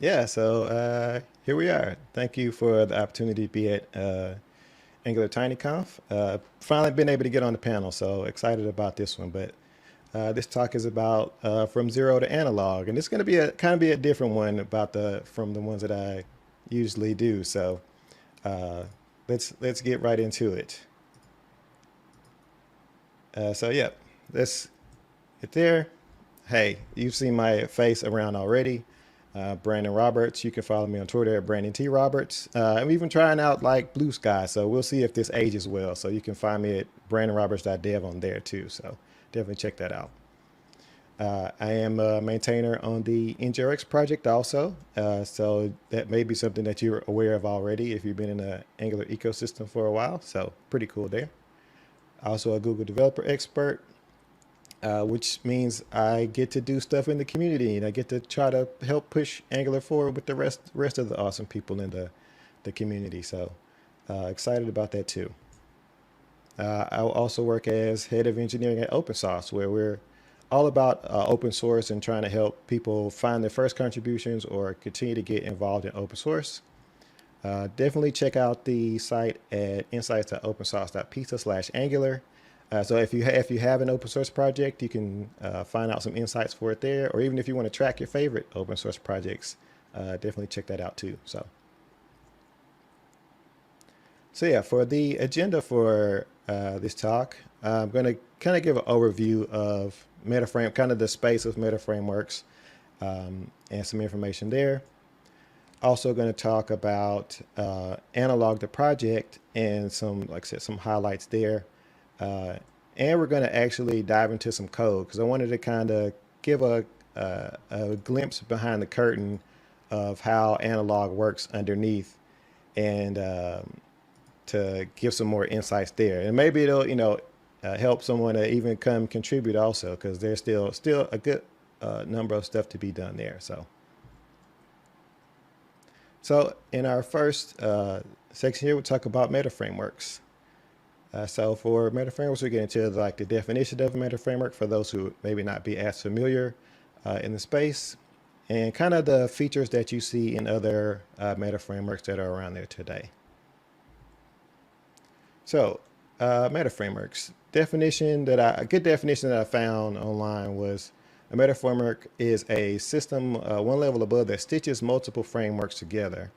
Yeah, so here we are. Thank you for the opportunity to be at Angular TinyConf. Finally been able to get on the panel, so excited about this one. But this talk is about from zero to analog, and it's going to be a kind of be a different one about the from the ones that I usually do. So uh, let's get right into it. So yeah, let's get there. Hey, you've seen my face around already. Brandon Roberts. You can follow me on Twitter at Brandon T. Roberts. I'm even trying out like Blue Sky, so we'll see if this ages well. So you can find me at brandonroberts.dev on there too. So definitely check that out. I am a maintainer on the NGRX project also. So that may be something that you're aware of already if you've been in the Angular ecosystem for a while. So pretty cool there. Also a Google developer expert, which means I get to do stuff in the community and I get to try to help push Angular forward with the rest of the awesome people in the community. So excited about that too. I also work as head of engineering at Open Source, where we're all about open source and trying to help people find their first contributions or continue to get involved in open source. Definitely check out the site at insights.opensource.pizza/angular. So if you have an open source project, you can find out some insights for it there, or even if you want to track your favorite open source projects, definitely check that out too. So yeah, for the agenda for this talk, I'm going to kind of give an overview of MetaFrame, kind of the space of meta frameworks, and some information there. Also going to talk about analog the project and some, like I said, some highlights there. And we're going to actually dive into some code because I wanted to kind of give a glimpse behind the curtain of how analog works underneath and to give some more insights there. And maybe it'll, help someone to even come contribute also because there's still a good number of stuff to be done there. So in our first section here, we'll talk about meta frameworks. So for meta frameworks, we get into like the definition of a meta framework for those who maybe not be as familiar in the space, and kind of the features that you see in other meta frameworks that are around there today. So meta frameworks definition a good definition that I found online was a meta framework is a system one level above that stitches multiple frameworks together.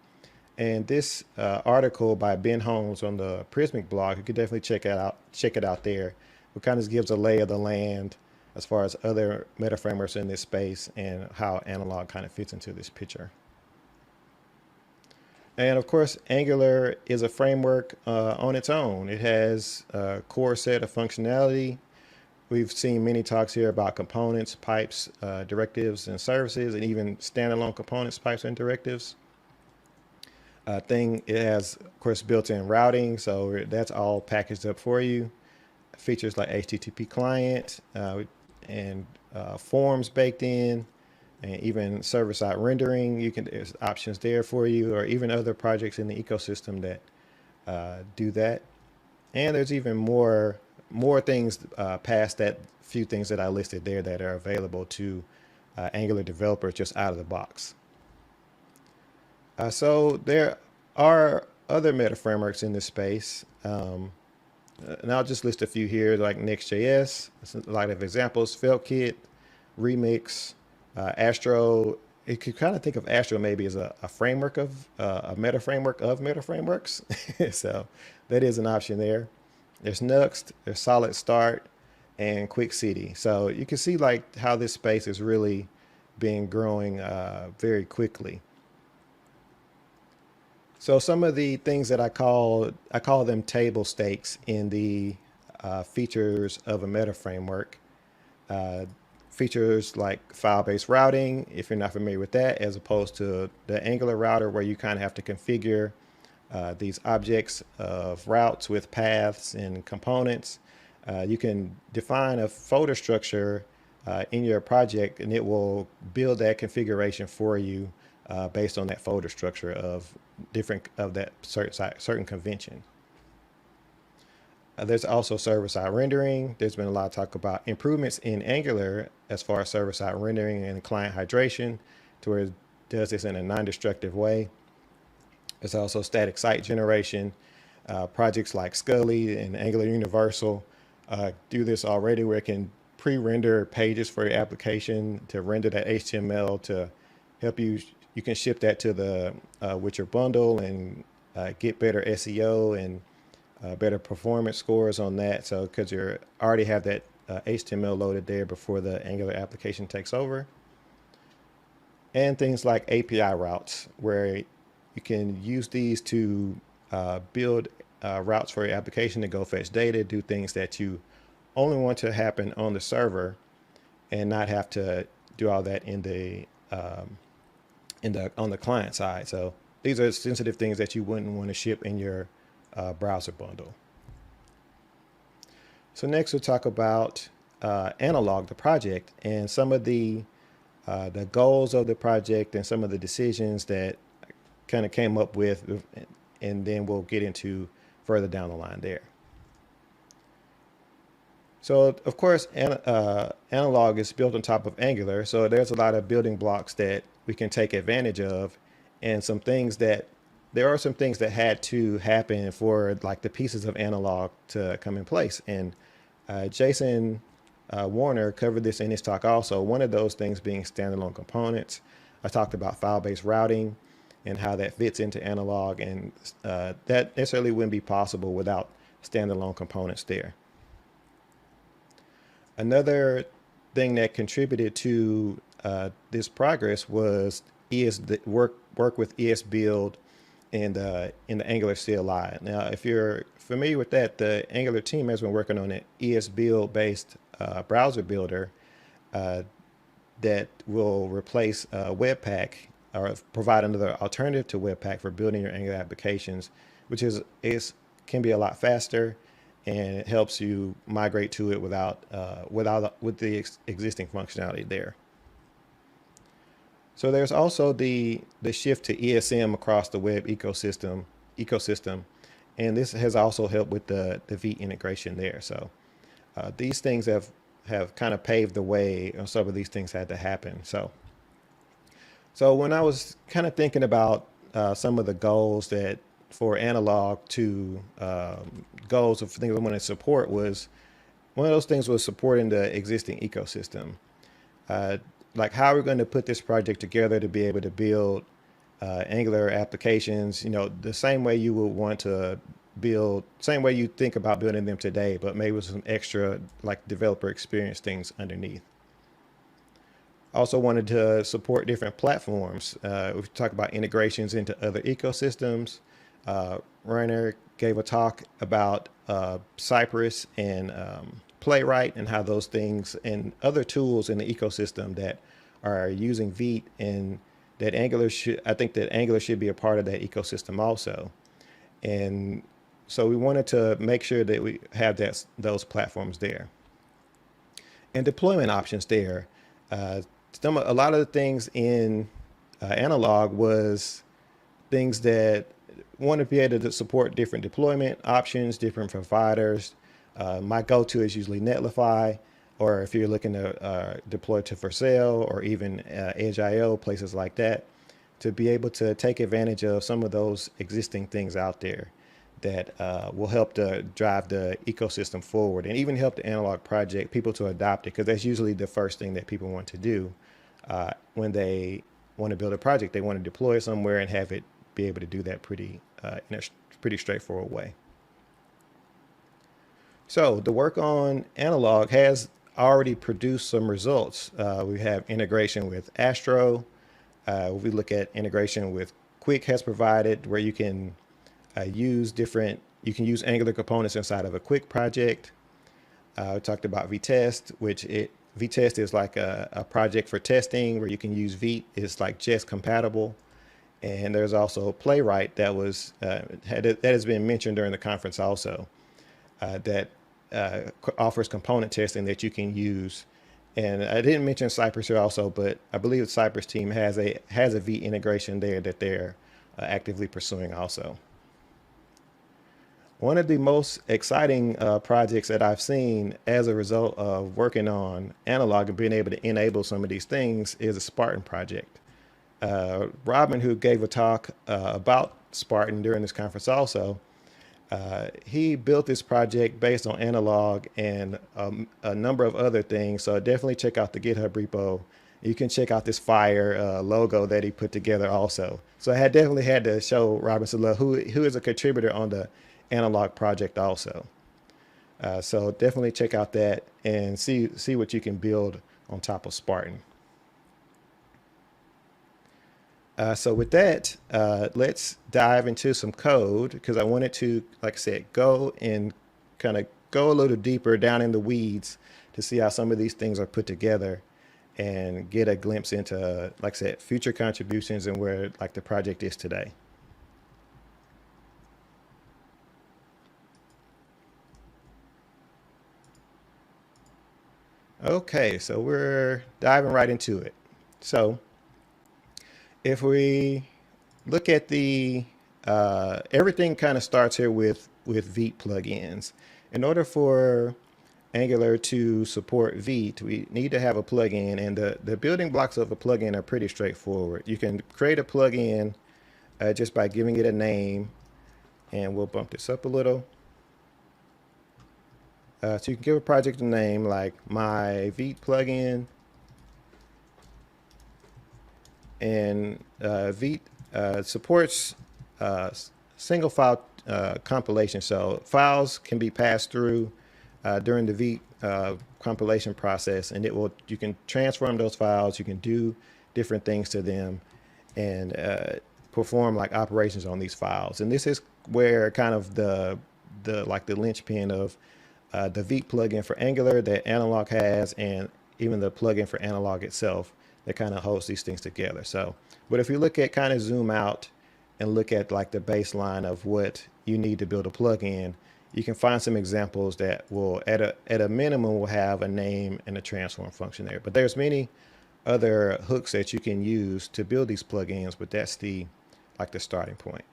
And this article by Ben Holmes on the Prismic blog, you could definitely check it out. Check it out there. It kind of gives a lay of the land as far as other meta frameworks in this space and how analog kind of fits into this picture. And of course, Angular is a framework on its own. It has a core set of functionality. We've seen many talks here about components, pipes, directives, and services, and even standalone components, pipes, and directives. It has, of course, built-in routing, so that's all packaged up for you. Features like HTTP client and forms baked in, and even server-side rendering. There's options there for you, or even other projects in the ecosystem that do that. And there's even more things past that few things that I listed there that are available to Angular developers just out of the box. So there are other meta frameworks in this space. And I'll just list a few here, like Next.js, a lot of examples, FeltKit, Remix, Astro. You could kind of think of Astro maybe as a framework of a meta framework of meta frameworks. So that is an option there. There's Nuxt, there's Solid Start, and Quick City. So you can see like how this space is really been growing very quickly. So some of the things that I call them table stakes in the features of a meta framework. Uh, Features like file-based routing, if you're not familiar with that, as opposed to the Angular router where you kind of have to configure these objects of routes with paths and components. You can define a folder structure in your project and it will build that configuration for you based on that folder structure of that certain convention. There's also server-side rendering. There's been a lot of talk about improvements in Angular as far as server-side rendering and client hydration, to where does this in a non-destructive way. There's also static site generation. Projects like Scully and Angular Universal do this already, where it can pre-render pages for your application to render that HTML to help you. You can ship that to the with your bundle and get better SEO and better performance scores on that. So because you already have that HTML loaded there before the Angular application takes over. And things like API routes, where you can use these to build routes for your application to go fetch data, do things that you only want to happen on the server, and not have to do all that on the client side. So these are sensitive things that you wouldn't want to ship in your browser bundle. So next we'll talk about Analog, the project, and some of the goals of the project and some of the decisions that kind of came up with, and then we'll get into further down the line there. So of course, Analog is built on top of Angular, so there's a lot of building blocks that we can take advantage of, and there are some things that had to happen for like the pieces of Analog to come in place. And Jason Warner covered this in his talk also. One of those things being standalone components. I talked about file-based routing and how that fits into Analog, and that necessarily wouldn't be possible without standalone components there. Another thing that contributed to this progress was work with ESBuild in the Angular CLI. Now, if you're familiar with that, the Angular team has been working on an ESBuild based browser builder that will replace Webpack, or provide another alternative to Webpack for building your Angular applications, which can be a lot faster, and it helps you migrate to it with the existing functionality there. So there's also the shift to ESM across the web ecosystem, and this has also helped with the Vite integration there. So these things have kind of paved the way, and some of these things had to happen. So when I was kind of thinking about some of the goals that for Analog to goals of things I want to support, was one of those things was supporting the existing ecosystem. Like, how are we going to put this project together to be able to build Angular applications, the same way you would want to build, same way you think about building them today, but maybe with some extra like developer experience things underneath. Also wanted to support different platforms. We've talked about integrations into other ecosystems. Rainer gave a talk about Cypress and Playwright, and how those things and other tools in the ecosystem that are using Vite, and that I think that Angular should be a part of that ecosystem also. And so we wanted to make sure that we have those platforms there. And deployment options there. A lot of the things in Analog was things that want to be able to support different deployment options, different providers. My go-to is usually Netlify, or if you're looking to deploy to Vercel or even Edge.io, places like that, to be able to take advantage of some of those existing things out there that will help to drive the ecosystem forward, and even help the Analog project, people to adopt it, because that's usually the first thing that people want to do when they want to build a project. They want to deploy it somewhere and have it be able to do that in a pretty straightforward way. So the work on Analog has already produced some results. We have integration with Astro. We look at integration with Quick has provided, where you can use Angular components inside of a Quick project. We talked about Vitest, Vitest is like a project for testing where you can use Vite. It's like Jest compatible. And there's also Playwright that has been mentioned during the conference also, that offers component testing that you can use. And I didn't mention Cypress here also, but I believe the Cypress team has a Vite integration there that they're actively pursuing also. One of the most exciting projects that I've seen as a result of working on Analog and being able to enable some of these things is a Spartan project. Robin, who gave a talk about Spartan during this conference also, he built this project based on analog and a number of other things. So definitely check out the GitHub repo. You can check out this fire logo that he put together also. So I had definitely had to show Robin Saleh, who is a contributor on the analog project also. So definitely check out that and see what you can build on top of Spartan. So with that, let's dive into some code because I wanted to, like I said, go and kind of go a little deeper down in the weeds to see how some of these things are put together and get a glimpse into, like I said, future contributions and where like the project is today. Okay, so we're diving right into it. So if we look at the everything kind of starts here with Vite plugins. In order for Angular to support Vite, we need to have a plugin, and the building blocks of a plugin are pretty straightforward. You can create a plugin just by giving it a name, and we'll bump this up a little. So you can give a project a name like my Vite plugin, and Vite supports single file compilation. So files can be passed through during the Vite compilation process, and you can transform those files. You can do different things to them and perform like operations on these files. And this is where kind of the linchpin of the Vite plugin for Angular that Analog has, and even the plugin for Analog itself that kind of holds these things together. So, but if you look at kind of zoom out and look at like the baseline of what you need to build a plugin, you can find some examples that will at a minimum will have a name and a transform function there. But there's many other hooks that you can use to build these plugins, but that's the starting point.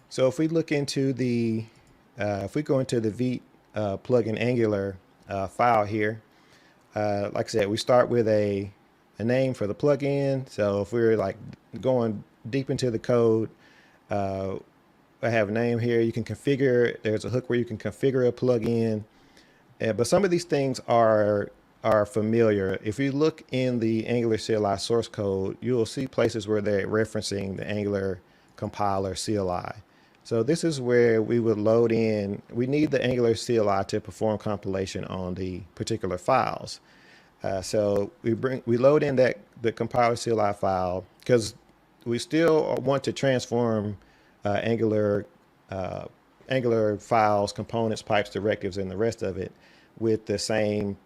So if we look into if we go into the Vite plugin Angular file here, like I said, we start with a name for the plugin. So if we're like going deep into the code, I have a name here. You can configure, there's a hook where you can configure a plugin. But some of these things are familiar. If you look in the Angular CLI source code, you will see places where they're referencing the Angular compiler CLI. So this is where we would load in, we need the Angular CLI to perform compilation on the particular files. So we load in the compiler CLI file because we still want to transform Angular files, components, pipes, directives, and the rest of it with the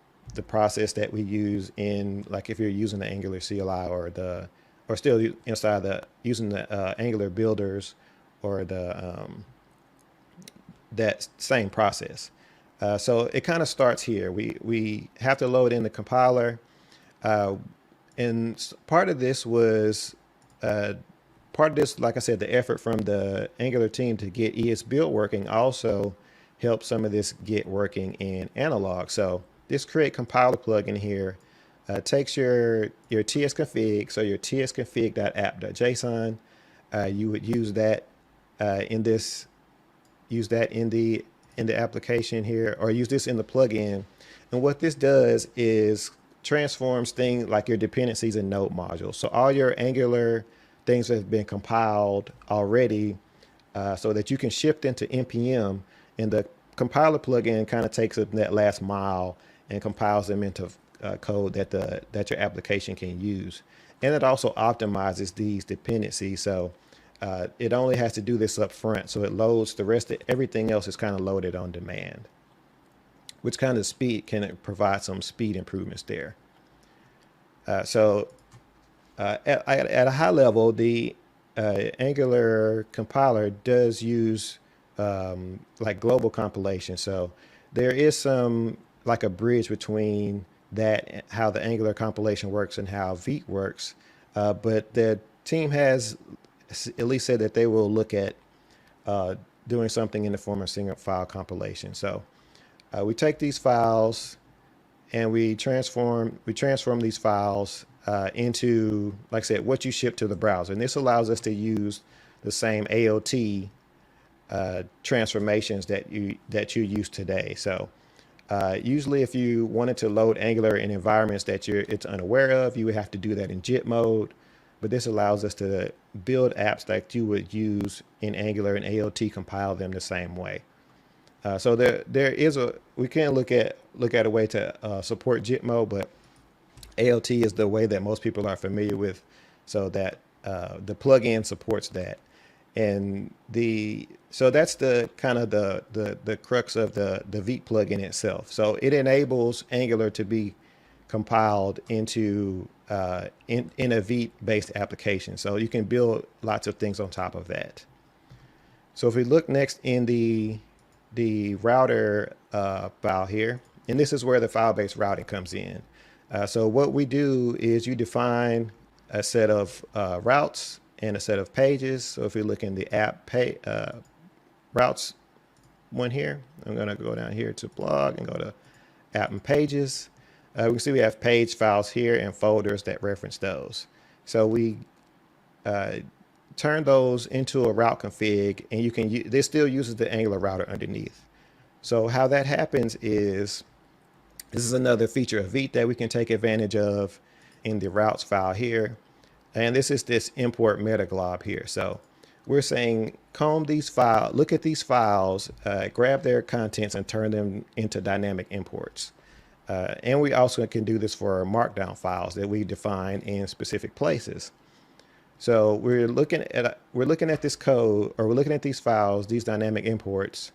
process that we use in, like if you're using the Angular CLI or still inside using the Angular builders or that same process. So it kind of starts here. We have to load in the compiler, and part of this, like I said, the effort from the Angular team to get ESBuild working also helps some of this get working in Analog. So this create compiler plugin here takes your tsconfig, so your tsconfig.app.json. You would use that in the application here, or use this in the plugin. And what this does is transforms things like your dependencies and node modules. So all your Angular things that have been compiled already, so that you can shift into NPM, and the compiler plugin kind of takes up that last mile and compiles them into code that your application can use. And it also optimizes these dependencies. So it only has to do this up front. So it loads the rest of everything else is kind of loaded on demand, which kind of can provide some speed improvements there. So at a high level, the Angular compiler does use like global compilation. So there is some like a bridge between that, how the Angular compilation works and how Vite works. But the team has at least said that they will look at doing something in the form of single file compilation. So we take these files and we transform these files into, like I said, what you ship to the browser. And this allows us to use the same AOT transformations that you use today. So usually if you wanted to load Angular in environments that it's unaware of, you would have to do that in JIT mode. But this allows us to build apps that you would use in Angular and AOT compile them the same way. So we can look at a way to support JIT mode, but AOT is the way that most people are familiar with, so that the plugin supports that. And so that's the kind of the crux of the Vite plugin itself. So it enables Angular to be compiled into in a Vite based application. So you can build lots of things on top of that. So if we look next in the router file here, and this is where the file-based routing comes in. So what we do is you define a set of routes and a set of pages. So if we look in the app routes one here, I'm going to go down here to blog and go to app and pages. We can see we have page files here and folders that reference those. So we turn those into a route config, and this still uses the Angular router underneath. So how that happens is, this is another feature of Vite that we can take advantage of in the routes file here. And this is this import metaglob here. So we're saying comb these files, look at these files, grab their contents and turn them into dynamic imports. And we also can do this for markdown files that we define in specific places. So we're looking at this code, or we're looking at these files, these dynamic imports,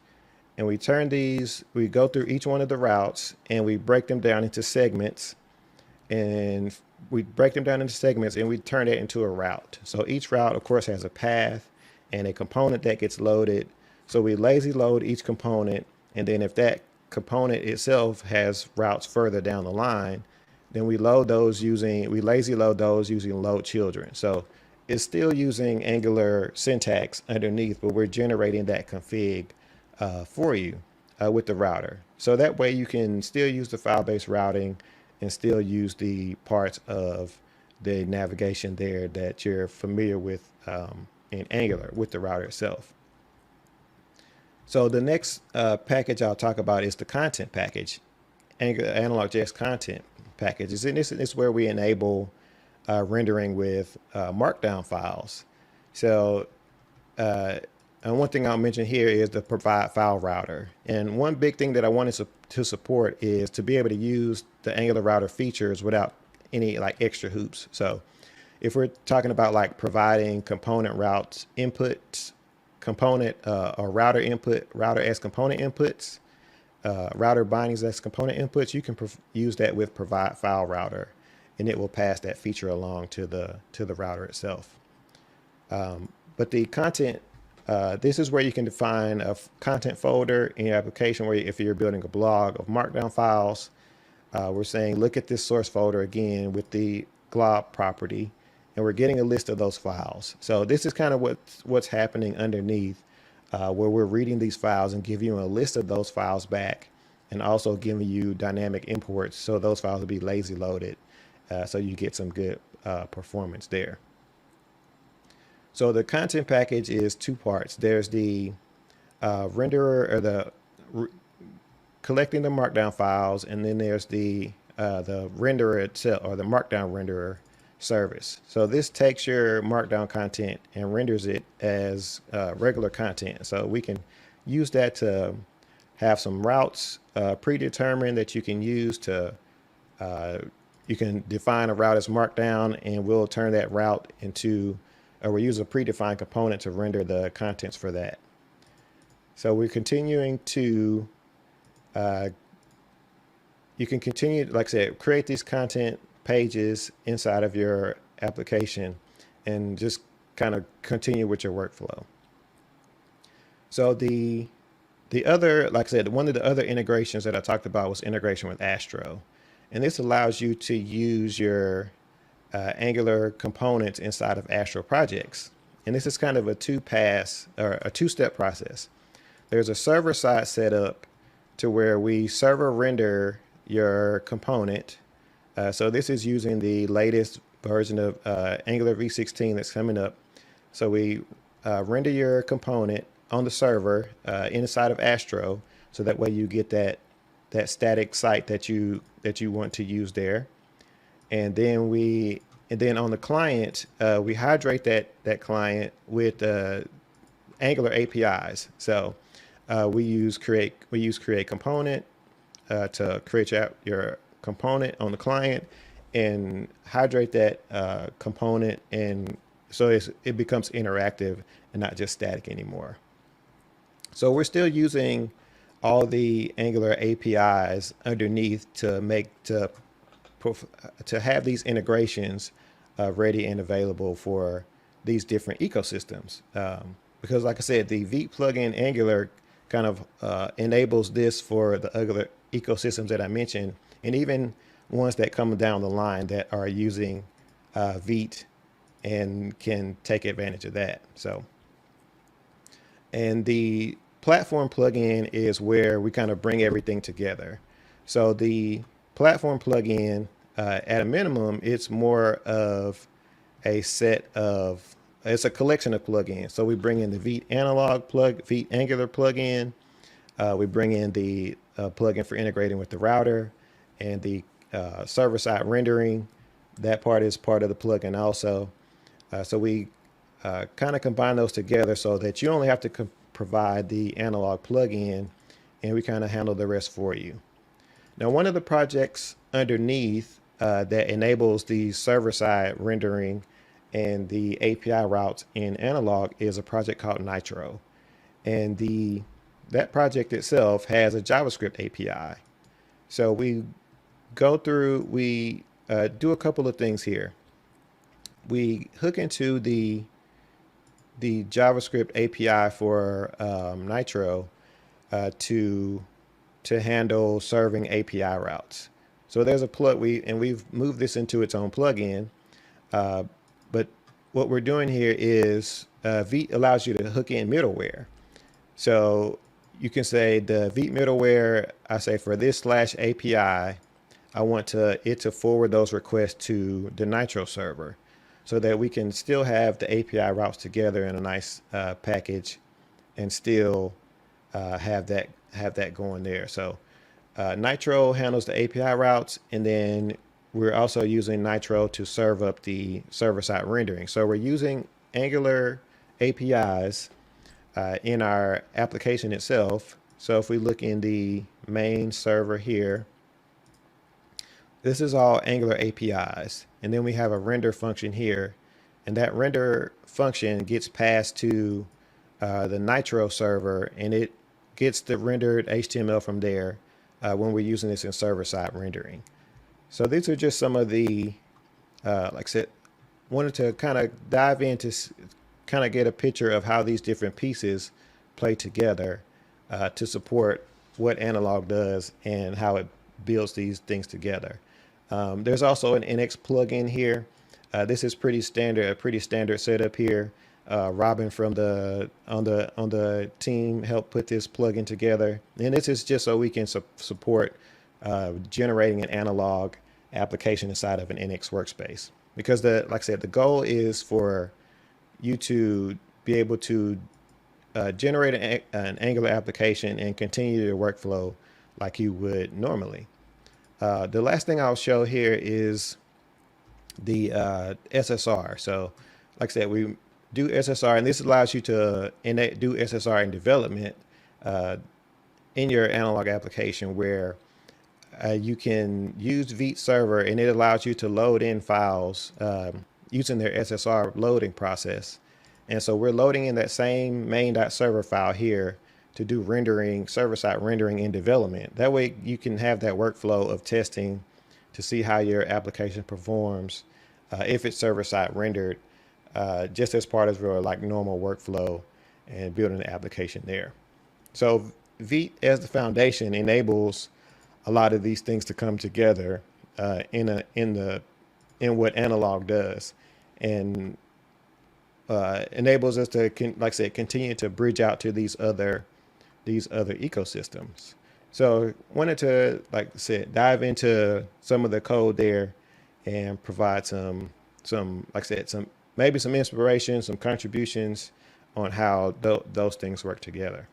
and we go through each one of the routes and we break them down into segments, and we turn it into a route. So each route, of course, has a path and a component that gets loaded. So we lazy load each component, and then if that component itself has routes further down the line, then we lazy load those using load children. So it's still using Angular syntax underneath, but we're generating that config for you with the router. So that way you can still use the file-based routing and still use the parts of the navigation there that you're familiar with in Angular with the router itself. So the next package I'll talk about is the content package, Angular Analog.js content packages. And this is where we enable rendering with markdown files. So and one thing I'll mention here is the provide file router. And one big thing that I wanted to support is to be able to use the Angular router features without any like extra hoops. So if we're talking about like providing component routes inputs, component or router input, router as component inputs, router bindings as component inputs, you can use that with provide file router, and it will pass that feature along to the router itself. But the content, this is where you can define a content folder in your application, where if you're building a blog of markdown files, we're saying look at this source folder again with the glob property, and we're getting a list of those files. So this is kind of what's happening underneath, where we're reading these files and giving you a list of those files back, and also giving you dynamic imports, so those files will be lazy loaded, so you get some good performance there. So the content package is two parts. There's the renderer, or the collecting the markdown files, and then there's the renderer itself, or the markdown renderer service. So this takes your markdown content and renders it as regular content. So we can use that to have some routes predetermined that you can use to, you can define a route as markdown, and we'll turn that route into, or we'll use a predefined component to render the contents for that. So we're continuing to, you can continue, like I said, create these content pages inside of your application and just kind of continue with your workflow. So the other, like I said, one of the other integrations that I talked about was integration with Astro. And this allows you to use your Angular components inside of Astro projects. And this is kind of a two-step process. There's a server-side setup to where we server render your component So this is using the latest version of Angular v16 that's coming up. So we render your component on the server inside of Astro, so that way you get that static site that you want to use there. And then on the client, we hydrate that client with Angular APIs. So we use create component to create your component on the client, and hydrate that component, and so it becomes interactive and not just static anymore. So we're still using all the Angular APIs underneath to have these integrations ready and available for these different ecosystems. Because like I said, the Vite plugin Angular kind of enables this for the other ecosystems that I mentioned, and even ones that come down the line that are using Vite and can take advantage of that. So, and the platform plugin is where we kind of bring everything together. So the platform plugin, at a minimum, it's more of it's a collection of plugins. So we bring in the Vite Vite Angular plugin. We bring in the plugin for integrating with the router, and the server-side rendering. That part is part of the plugin also. So we kind of combine those together so that you only have to provide the analog plugin, and we kind of handle the rest for you. Now, one of the projects underneath that enables the server-side rendering and the API routes in analog is a project called Nitro. And that project itself has a JavaScript API. So we do a couple of things here. We hook into the JavaScript API for Nitro to handle serving API routes. So there's a we've moved this into its own plugin. But what we're doing here is Vite allows you to hook in middleware. So you can say the Vite middleware, I say for this /API, I want it to forward those requests to the Nitro server, so that we can still have the API routes together in a nice package, and still have that going there. So Nitro handles the API routes, and then we're also using Nitro to serve up the server-side rendering. So we're using Angular APIs in our application itself. So if we look in the main server here, this is all Angular APIs. And then we have a render function here, and that render function gets passed to the Nitro server, and it gets the rendered HTML from there when we're using this in server-side rendering. So these are just some of the, like I said, wanted to kind of dive into, kind of get a picture of how these different pieces play together to support what analog does and how it builds these things together. There's also an NX plugin here. This is pretty standard, a pretty standard setup here. Robin from on the team helped put this plugin together, and this is just so we can support generating an analog application inside of an NX workspace. Because like I said, the goal is for you to be able to generate an Angular application and continue your workflow like you would normally. The last thing I'll show here is the SSR. So like I said, we do SSR, and this allows you to do SSR in development in your analog application, where you can use Vite server, and it allows you to load in files using their SSR loading process. And so we're loading in that same main.server file here to do rendering, server-side rendering in development. That way you can have that workflow of testing to see how your application performs if it's server-side rendered, just as part of your like normal workflow and building the application there. So Vite as the foundation enables a lot of these things to come together in what analog does, and enables us to, like I said, continue to bridge out to these other ecosystems. So wanted to, like I said, dive into some of the code there and provide some, like I said, some maybe some inspiration, some contributions on how those things work together.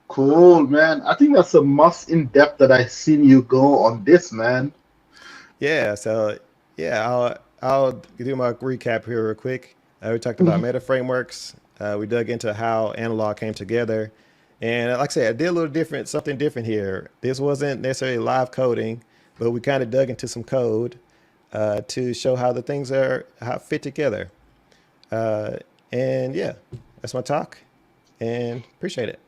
Cool, man. I think that's the most in depth that I've seen you go on this, man. Yeah. So yeah, I'll do my recap here real quick. We talked about Mhm. meta frameworks. We dug into how analog came together, and like I said, I did a little different, something different here. This wasn't necessarily live coding, but we kind of dug into some code to show how the things are how fit together. Uh, and yeah, that's my talk, and appreciate it.